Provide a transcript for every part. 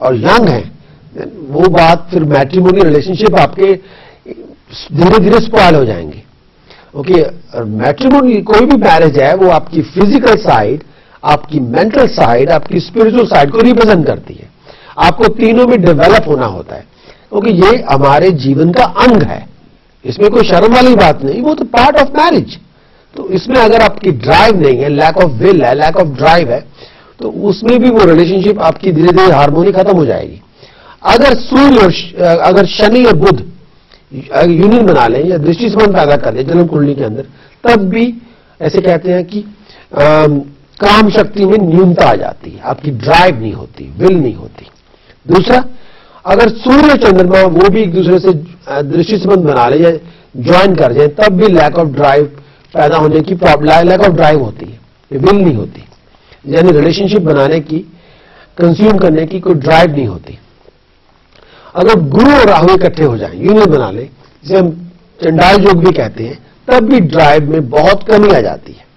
और यंग हैं, वो बात फिर मैट्रिमोनी रिलेशनशिप आपके धीरे धीरे स्पॉइल हो जाएंगे। ओके, मैट्रिमोनी कोई भी मैरिज है वो आपकी फिजिकल साइड, आपकी मेंटल साइड, आपकी स्पिरिचुअल साइड को रिप्रेजेंट करती है। आपको तीनों में डेवलप होना होता है, क्योंकि ये हमारे जीवन का अंग है, इसमें कोई शर्म वाली बात नहीं, वो तो पार्ट ऑफ मैरिज। तो इसमें अगर आपकी ड्राइव नहीं है, लैक ऑफ विल है, लैक ऑफ ड्राइव है, तो उसमें भी वो रिलेशनशिप आपकी धीरे धीरे हार्मोनी खत्म हो जाएगी। अगर सूर्य और अगर शनि और बुध यूनियन बना लें या दृष्टि संबंध पैदा कर ले जन्म कुंडली के अंदर, तब भी ऐसे कहते हैं कि काम शक्ति में न्यूनता आ जाती है, आपकी ड्राइव नहीं होती, विल नहीं होती। दूसरा, अगर सूर्य चंद्रमा वो भी एक दूसरे से दृष्टि संबंध बना ले या ज्वाइन कर जाए, तब भी लैक ऑफ ड्राइव पैदा होने की प्रॉब्लम, लैक ऑफ ड्राइव होती है, विल नहीं होती, यानी रिलेशनशिप बनाने की, कंज्यूम करने की कोई ड्राइव नहीं होती। अगर गुरु और राहु इकट्ठे हो जाएं, यूनियन बना ले, जिसे हम चंडाल योग भी कहते हैं, तब भी ड्राइव में बहुत कमी आ जाती है।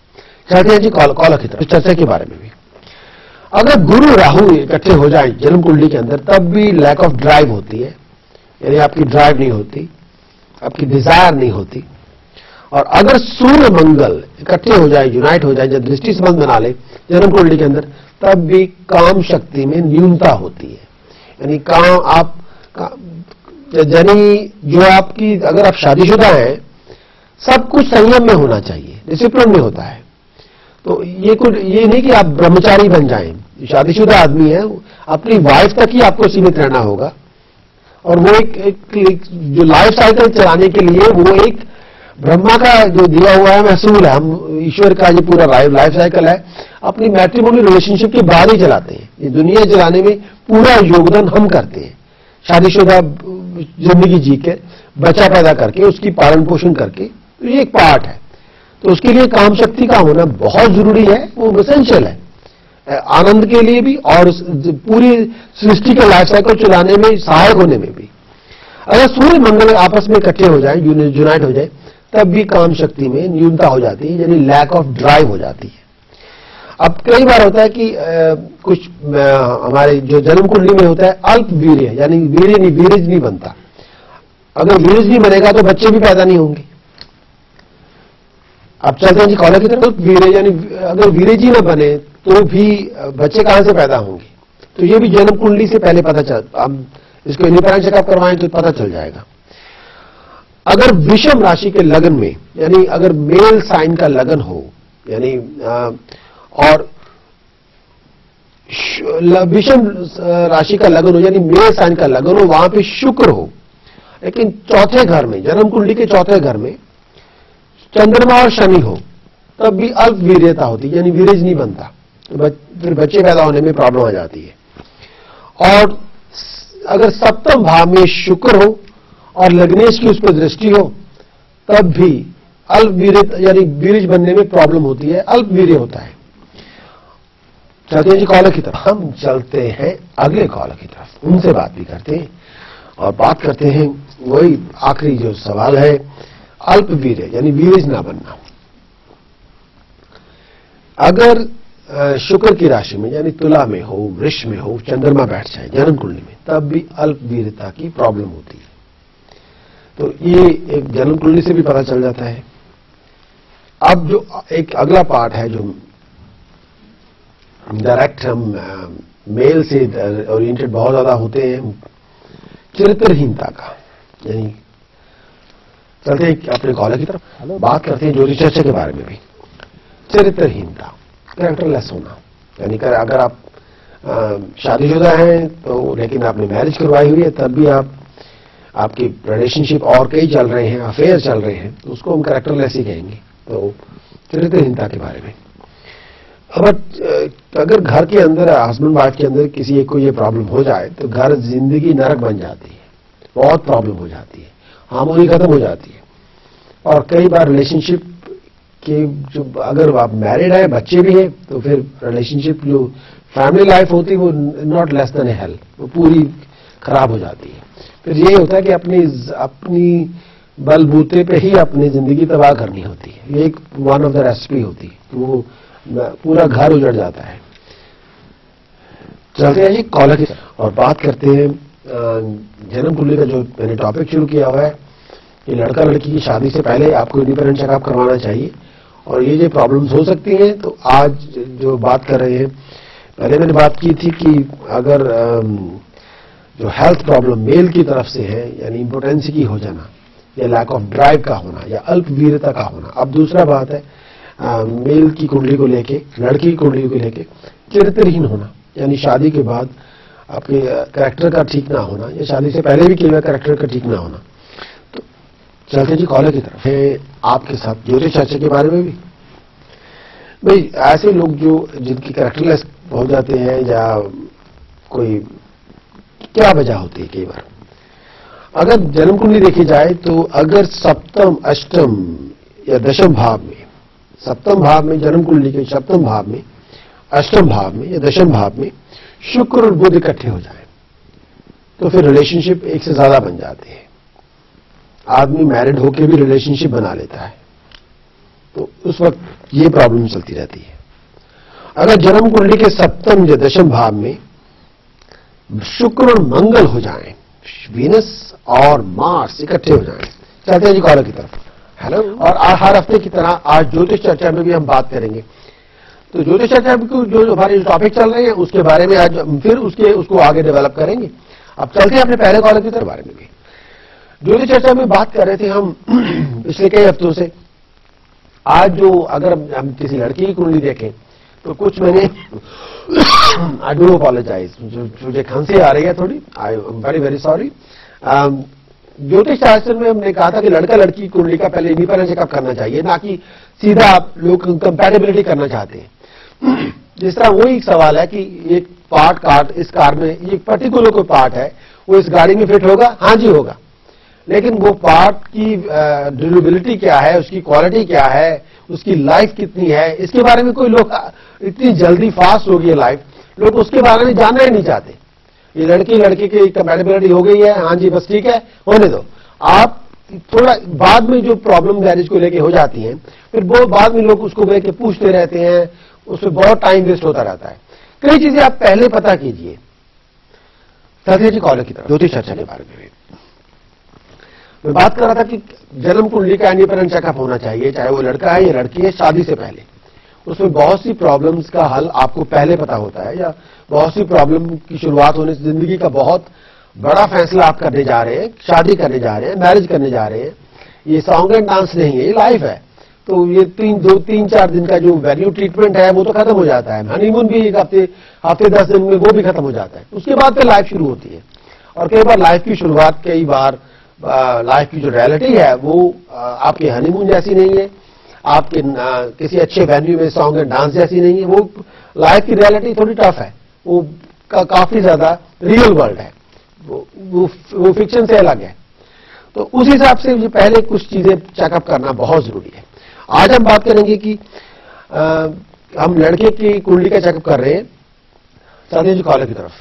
कहते हैं जी कॉल की तरफ चर्चा के बारे में भी, अगर गुरु राहु इकट्ठे हो जाएं जन्म कुंडली के अंदर, तब भी लैक ऑफ ड्राइव होती है, यानी आपकी ड्राइव नहीं होती, आपकी डिजायर नहीं होती। और अगर सूर्य मंगल इकट्ठे हो जाए, यूनाइट हो जाए, जब दृष्टि संबंध बना ले जन्म कुंडली के अंदर, तब भी काम शक्ति में न्यूनता होती है, यानी काम आप यानी जो आपकी, अगर आप शादीशुदा हैं, सब कुछ संयम में होना चाहिए, डिसिप्लिन में होता है। तो ये नहीं कि आप ब्रह्मचारी बन जाएं। शादीशुदा आदमी है, अपनी वाइफ तक ही आपको सीमित रहना होगा, और वो एक जो लाइफ साइकिल चलाने के लिए वो एक ब्रह्मा का जो दिया हुआ है महसूल है, हम ईश्वर का जो पूरा लाइफ साइकिल है अपनी मैट्रिमोनी रिलेशनशिप के बाद ही चलाते हैं। ये दुनिया चलाने में पूरा योगदान हम करते हैं, शादीशुदा जिंदगी जी के, बच्चा पैदा करके, उसकी पालन पोषण करके, तो ये एक पार्ट है। तो उसके लिए काम शक्ति का होना बहुत जरूरी है, वो एसेंशियल है आनंद के लिए भी और पूरी सृष्टि के लाइफ साइकिल चलाने में, सहायक होने में भी। अगर सूर्य मंगल आपस में इकट्ठे हो जाए, यूनाइट हो जाए, तब भी काम शक्ति में न्यूनता हो जाती है, यानी लैक ऑफ ड्राइव हो जाती है। अब कई बार होता है कि कुछ हमारे जो जन्म कुंडली में होता है अल्प वीर्य, यानी वीर्य नहीं बनता। अगर वीर्य नहीं बनेगा तो बच्चे भी पैदा नहीं होंगे। अब चलते हैं जी कॉलर की तरफ। वीर्य यानी अगर वीर्य जी न बने तो भी बच्चे कहां से पैदा होंगे, तो ये भी जन्म कुंडली से पहले पता चल, हम इसको इंडिपेंडेंट चेकअप करवाएं तो पता चल जाएगा। अगर विषम राशि के लगन में, यानी अगर मेल साइन का लगन हो, यानी और विषम राशि का लगन हो, यानी मेल साइन का लगन हो, वहां पे शुक्र हो, लेकिन चौथे घर में, जन्म कुंडली के चौथे घर में चंद्रमा और शनि हो, तब भी अल्प वीर्यता होती है, यानी वीर्य नहीं बनता, फिर बच्चे पैदा होने में प्रॉब्लम आ जाती है। और अगर सप्तम भाव में शुक्र हो और लग्नेश की उस पर दृष्टि हो, तब भी अल्प वीर्य, यानी वीर्य बनने में प्रॉब्लम होती है, अल्प वीर्य होता है। चलते हैं जी कॉलर की तरफ। हम चलते हैं अगले कॉलर की तरफ, उनसे बात भी करते हैं और बात करते हैं वही आखिरी जो सवाल है, अल्प वीर्य यानी वीर्य ना बनना। अगर शुक्र की राशि में यानी तुला में हो, वृष में हो, चंद्रमा बैठ जाए जन्म कुंडली में, तब भी अल्प वीर्यता की प्रॉब्लम होती है। तो ये एक जन्म कुंडली से भी पता चल जाता है। अब जो एक अगला पार्ट है जो डायरेक्ट हम मेल से ओरिएंटेड बहुत ज्यादा होते हैं, चरित्रहीनता का, यानी चलते हैं अपने कॉलर की तरफ, बात करते हैं ज्योतिष चर्चा के बारे में भी। चरित्रहीनता, कैरेक्टरलेस होना, यानी अगर आप शादीशुदा हैं तो, लेकिन आपने मैरिज करवाई हुई है, तब भी आपकी रिलेशनशिप और कई चल रहे हैं, अफेयर चल रहे हैं, तो उसको हम कैरेक्टरलेस ही कहेंगे। तो चरित्रहीनता के बारे में। अब अगर घर के अंदर, हस्बैंड वाइफ के अंदर किसी एक को ये प्रॉब्लम हो जाए तो घर जिंदगी नरक बन जाती है, बहुत प्रॉब्लम हो जाती है, हार्मोनी खत्म हो जाती है। और कई बार रिलेशनशिप के जो, अगर आप मैरिड है, बच्चे भी हैं, तो फिर रिलेशनशिप जो फैमिली लाइफ होती है वो नॉट लेस देन हेल, वो पूरी खराब हो जाती है। फिर ये होता है कि अपनी बलबूते पे ही अपनी जिंदगी तबाह करनी होती है। ये एक वन ऑफ द रेसिपी होती है, तो वो पूरा घर उजड़ जाता है। चलते हैं जी कॉलर की और बात करते हैं जन्म कुंडली का जो मैंने टॉपिक शुरू किया हुआ है कि लड़का लड़की की शादी से पहले आपको इंडिपेंडेंट चेकअप करवाना चाहिए और ये प्रॉब्लम्स हो सकती हैं। तो आज जो बात कर रहे हैं, पहले मैंने बात की थी कि अगर जो हेल्थ प्रॉब्लम मेल की तरफ से है, यानी इम्पोर्टेंसी की हो जाना या लैक ऑफ ड्राइव का होना या अल्पवीरता का होना। अब दूसरा बात है मेल की कुंडली को लेके, लड़की की कुंडली को लेके चरित्रहीन होना, यानी शादी के बाद आपके कैरेक्टर का ठीक ना होना या शादी से पहले भी किए हुए कैरेक्टर का ठीक ना होना। तो चलते जी कॉलर की तरफ है आपके साथ ज्योतिष चर्चा के बारे में भी। भाई ऐसे लोग जो जिनकी कैरेक्टरलेस हो जाते हैं या कोई क्या वजह होती है, कई बार अगर जन्म कुंडली देखी जाए तो अगर सप्तम, अष्टम या दशम भाव में, सप्तम भाव में जन्म कुंडली के सप्तम भाव में, अष्टम भाव में या दशम भाव में शुक्र और बुध इकट्ठे हो जाए तो फिर रिलेशनशिप एक से ज्यादा बन जाते हैं। आदमी मैरिड होकर भी रिलेशनशिप बना लेता है, तो उस वक्त ये प्रॉब्लम चलती रहती है। अगर जन्म कुंडली के सप्तम या दशम भाव में शुक्र और मंगल हो जाएं, वीनस और मार्स इकट्ठे हो जाएं। चलते हैं जी कॉलर की तरफ। हेलो। और हर हफ्ते की तरह आज ज्योतिष चर्चा में भी हम बात करेंगे। तो ज्योतिष चर्चा में जो हमारे टॉपिक चल रहे हैं उसके बारे में आज फिर उसको आगे डेवलप करेंगे। अब चलते हैं अपने पहले कॉलर की तरफ बारे में भी। ज्योतिष चर्चा में बात कर रहे थे हम पिछले कई हफ्तों से। आज जो अगर हम किसी लड़की की कुंडली देखें तो कुछ मैंने आई डू अपोलोजाइज, मुझे खांसी आ रही है थोड़ी, I am very very sorry. ज्योतिष शास्त्र में हमने कहा था कि लड़का लड़की की कुंडली का पहले इंडिपेंडेंट चेकअप करना चाहिए, ना कि सीधा आप लोग कंपैटिबिलिटी करना चाहते हैं। जिस तरह वही एक सवाल है कि एक पार्ट इस कार में ये पर्टिकुलर कोई पार्ट है, वो इस गाड़ी में फिट होगा? हाँ जी होगा, लेकिन वो पार्ट की ड्यूरेबिलिटी क्या है, उसकी क्वालिटी क्या है, उसकी लाइफ कितनी है, इसके बारे में कोई लोग, इतनी जल्दी फास्ट हो गई है लाइफ, लोग उसके बारे में जानना ही नहीं चाहते। ये लड़की की कंपैटिबिलिटी हो गई है, हाँ जी बस ठीक है, होने दो। आप थोड़ा बाद में जो प्रॉब्लम मैरिज को लेके हो जाती हैं, फिर वो बाद में लोग उसको लेके पूछते रहते हैं, उसमें बहुत टाइम वेस्ट होता रहता है। कई चीजें आप पहले पता कीजिए। चलिए जी कॉलर की तरफ ज्योतिष चर्चा के बारे में मैं बात कर रहा था कि जन्म कुंडली का इंडिपेंडेंट चेकअप होना चाहिए, चाहे वो लड़का है या लड़की है, शादी से पहले। उसमें बहुत सी प्रॉब्लम्स का हल आपको पहले पता होता है, या बहुत सी प्रॉब्लम की शुरुआत होने से जिंदगी का बहुत बड़ा फैसला आप करने जा रहे हैं, शादी करने जा रहे हैं, मैरिज करने जा रहे हैं। ये सॉन्ग एंड डांस नहीं है, ये लाइफ है। तो ये 3-4 दिन का जो वैल्यू ट्रीटमेंट है वो तो खत्म हो जाता है। हनीमून भी एक हफ्ते 10 दिन में वो भी खत्म हो जाता है। उसके बाद फिर लाइफ शुरू होती है। और कई बार लाइफ की शुरुआत, कई बार लाइफ की जो रियलिटी है वो आपके हनीमून जैसी नहीं है, आपके किसी अच्छे वेन्यू में सॉन्ग एंड डांस जैसी नहीं है। वो लाइफ की रियलिटी थोड़ी टफ है, वो काफी ज्यादा रियल वर्ल्ड है, वो फिक्शन से अलग है। तो उस हिसाब से ये पहले कुछ चीजें चेकअप करना बहुत जरूरी है। आज हम बात करेंगे कि हम लड़के की कुंडली का चेकअप कर रहे हैं। चलिए जी कॉलर की तरफ।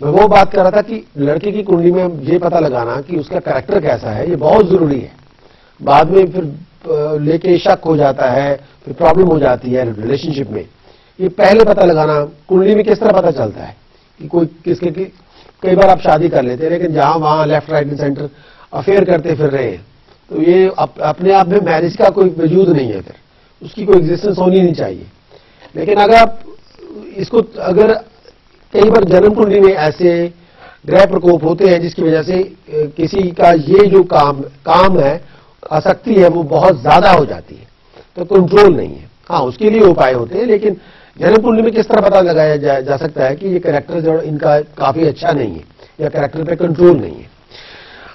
मैं वो बात कर रहा था कि लड़के की कुंडली में ये पता लगाना कि उसका कैरेक्टर कैसा है, ये बहुत जरूरी है। बाद में फिर लेके शक हो जाता है, फिर प्रॉब्लम हो जाती है रिलेशनशिप में। ये पहले पता लगाना, कुंडली में किस तरह पता चलता है कि कोई किसके की। कई बार आप शादी कर लेते हैं लेकिन जहां वहां left right and centre affair करते फिर रहे हैं, तो ये अपने आप में मैरिज का कोई वजूद नहीं है, फिर उसकी कोई एग्जिस्टेंस होनी नहीं चाहिए। लेकिन अगर आप इसको, अगर कई बार जन्म कुंडली में ऐसे ग्रह प्रकोप होते हैं जिसकी वजह से किसी का ये जो काम है, आसक्ति है, वो बहुत ज्यादा हो जाती है, तो कंट्रोल नहीं है। हाँ, उसके लिए उपाय होते हैं, लेकिन जन्म कुंडली में किस तरह पता लगाया जा सकता है कि ये कैरेक्टर जो इनका काफी अच्छा नहीं है या कैरेक्टर पे कंट्रोल नहीं है।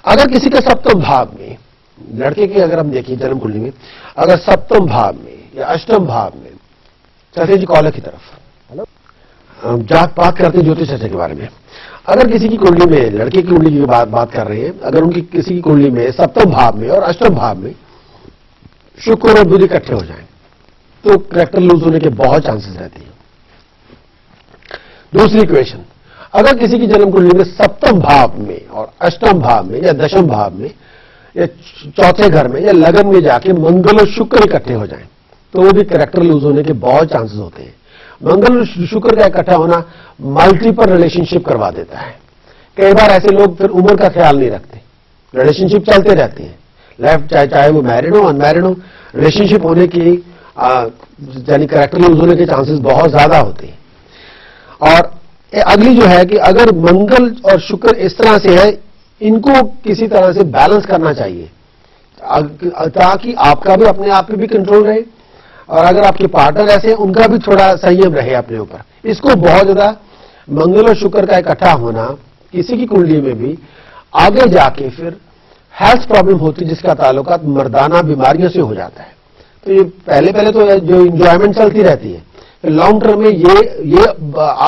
अगर किसी का सप्तम भाव में, लड़के की अगर हम देखिए जन्म कुंडली में, अगर सप्तम भाव में या अष्टम भाव में, चलिए जी कॉलर की तरफ। बात करते हैं ज्योतिष चर्चा के बारे में। अगर किसी की कुंडली में, लड़के की कुंडली की बात कर रहे हैं, अगर उनकी किसी की कुंडली में सप्तम भाव में और अष्टम भाव में शुक्र और बुध इकट्ठे हो जाएं, तो कैरेक्टर लूज होने के बहुत चांसेस रहते हैं। दूसरी क्वेश्चन, अगर किसी की जन्म कुंडली में सप्तम भाव में और अष्टम भाव में या दशम भाव में या चौथे घर में या लगन में जाके मंगल और शुक्र इकट्ठे हो जाएं, तो वो भी कैरेक्टर लूज होने के बहुत चांसेस होते हैं। मंगल और शुक्र का इकट्ठा होना मल्टीपल रिलेशनशिप करवा देता है। कई बार ऐसे लोग फिर उम्र का ख्याल नहीं रखते, रिलेशनशिप चलते रहते हैं, लेफ्ट चाहे वो मैरिड हो अनमैरिड हो, रिलेशनशिप होने की यानी कैरेक्टर लूज होने के चांसेस बहुत ज्यादा होते हैं। और अगली जो है कि अगर मंगल और शुक्र इस तरह से है, इनको किसी तरह से बैलेंस करना चाहिए ताकि आपका भी अपने आप पे भी कंट्रोल रहे और अगर आपके पार्टनर ऐसे उनका भी थोड़ा संयम रहे अपने ऊपर। इसको बहुत ज्यादा मंगल और शुक्र का इकट्ठा होना किसी की कुंडली में भी आगे जाके फिर हेल्थ प्रॉब्लम होती है जिसका ताल्लुकात मर्दाना बीमारियों से हो जाता है। तो ये पहले तो जो इंजॉयमेंट चलती रहती है, लॉन्ग टर्म में ये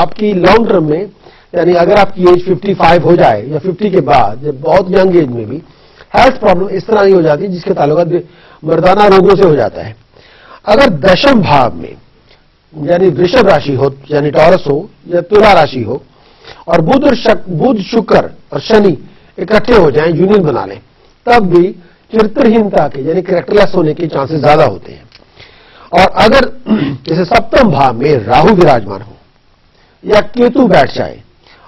आपकी लॉन्ग टर्म में यानी अगर आपकी एज 55 हो जाए या 50 के बाद बहुत यंग एज में भी हेल्थ प्रॉब्लम इस तरह की हो जाती है जिसके ताल्लुकात मर्दाना रोगों से हो जाता है। अगर दशम भाव में यानी वृषभ राशि हो यानी टॉरस हो या तुला राशि हो और बुध शुक्र और शनि इकट्ठे हो जाएं, यूनियन बना लें, तब भी चरित्रहीनता के यानी कैरेक्टरलेस होने के चांसेस ज्यादा होते हैं। और अगर जैसे सप्तम भाव में राहु विराजमान हो या केतु बैठ जाए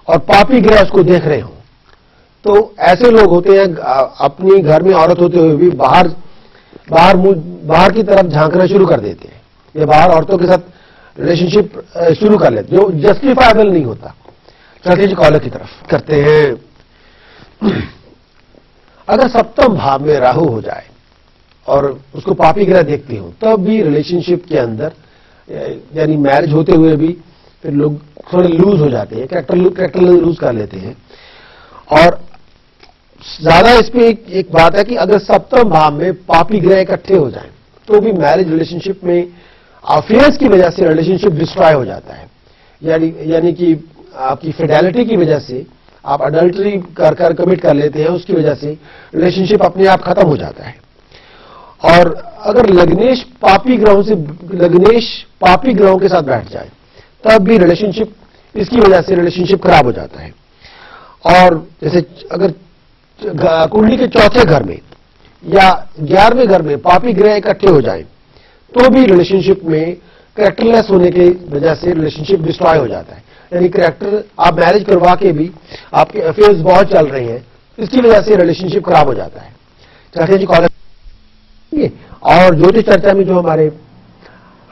और पापी ग्रह उसको देख रहे हो, तो ऐसे लोग होते हैं अपनी घर में औरत होते हुए भी बाहर की तरफ झांकना शुरू कर देते हैं या बाहर औरतों के साथ रिलेशनशिप शुरू कर लेते जो जस्टिफाइबल नहीं होता, स्ट्रेटेजिक कॉलर की तरफ करते हैं। अगर सप्तम भाव में राहु हो जाए और उसको पापी ग्रह देखते हो, तब भी रिलेशनशिप के अंदर यानी मैरिज होते हुए भी फिर लोग थोड़े लूज हो जाते हैं, कैरेक्टर लूज कर लेते हैं। और ज्यादा इसमें एक बात है कि अगर सप्तम भाव में पापी ग्रह इकट्ठे हो जाएं, तो भी मैरिज रिलेशनशिप में अफेयर्स की वजह से रिलेशनशिप डिस्ट्रॉय हो जाता है। यानी कि आपकी फिडेलिटी की वजह से आप अडल्टरी कर कमिट कर लेते हैं, उसकी वजह से रिलेशनशिप अपने आप खत्म हो जाता है। और अगर लग्नेश पापी ग्रहों के साथ बैठ जाए, तब भी रिलेशनशिप इसकी वजह से रिलेशनशिप खराब हो जाता है। और जैसे अगर कुंडली के चौथे घर में या 11वें घर में पापी ग्रह इकट्ठे हो जाएं, तो भी रिलेशनशिप में कैरेक्टरलेस होने की वजह से रिलेशनशिप डिस्ट्रॉय हो जाता है। यानी कैरेक्टर आप मैरिज करवा के भी आपके अफेयर्स बहुत चल रहे हैं, इसकी वजह से रिलेशनशिप खराब हो जाता है। चलते जी कॉलेज और ज्योतिष चर्चा में जो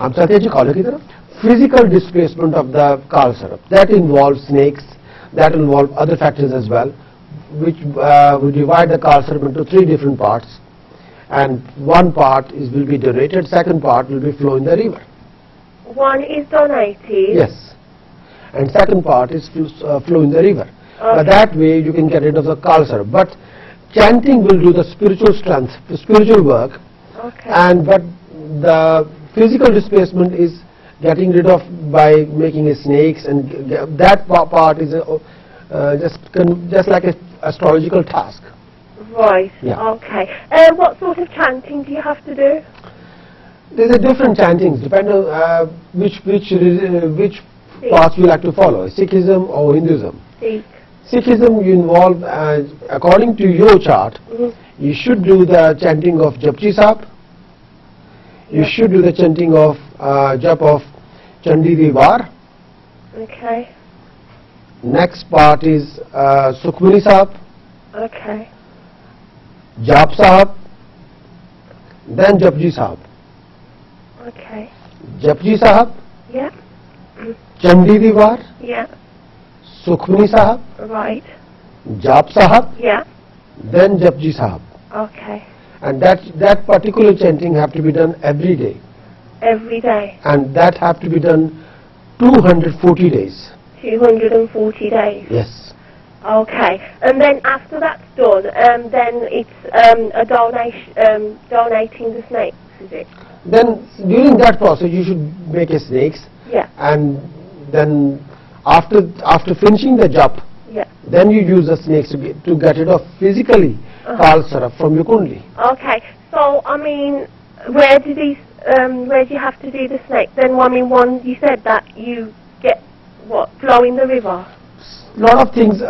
हम चलते जी कॉलेज की तरफ, फिजिकल डिस्प्लेसमेंट ऑफ द कालसर्प that involve snakes, that involve other factors as well, which we divide the Kalsarp into 3 different parts, and one part will be donated, second part will be flow in the river. One is donated? Yes. And second part is flow in the river. Okay. But that way you can get rid of the Kalsarp. But chanting will do the spiritual strength, the spiritual work. Okay. But the physical displacement is getting rid of by making snakes, and that part is just like an astrological task. Right. Yeah. Okay. What sort of chanting do you have to do? There's a different chantings depending on which path you like to follow, Sikhism or Hinduism. Sikh. Sikhism you involve, according to your chart, you should do the chanting of Japji Sahib. You should do the chanting of Jap of Chandi Diwar. Okay. Next part is Sukhmani Sahib, Okay. Jap Sahib, then Japji Sahib. Okay. Japji Sahib, Yeah. Chandi Diwar, Yeah. Sukhmani Sahib, Right. Jap Sahib, Yeah. then Japji Sahib. Okay. And that particular chanting have to be done every day. Every day. And that have to be done 240 days. 240 days. Yes. Okay. And then after that's done, then it's a donation, donating the snakes, is it? Then during that process you should make a snakes, Yeah. and then after finishing the jap, Yeah. then you use the snakes to get rid of physically Kalsarp from your kundli. Okay. So I mean, where do you have to do the snake? Then I mean, one you said that you get what, flow in the river. Lot of things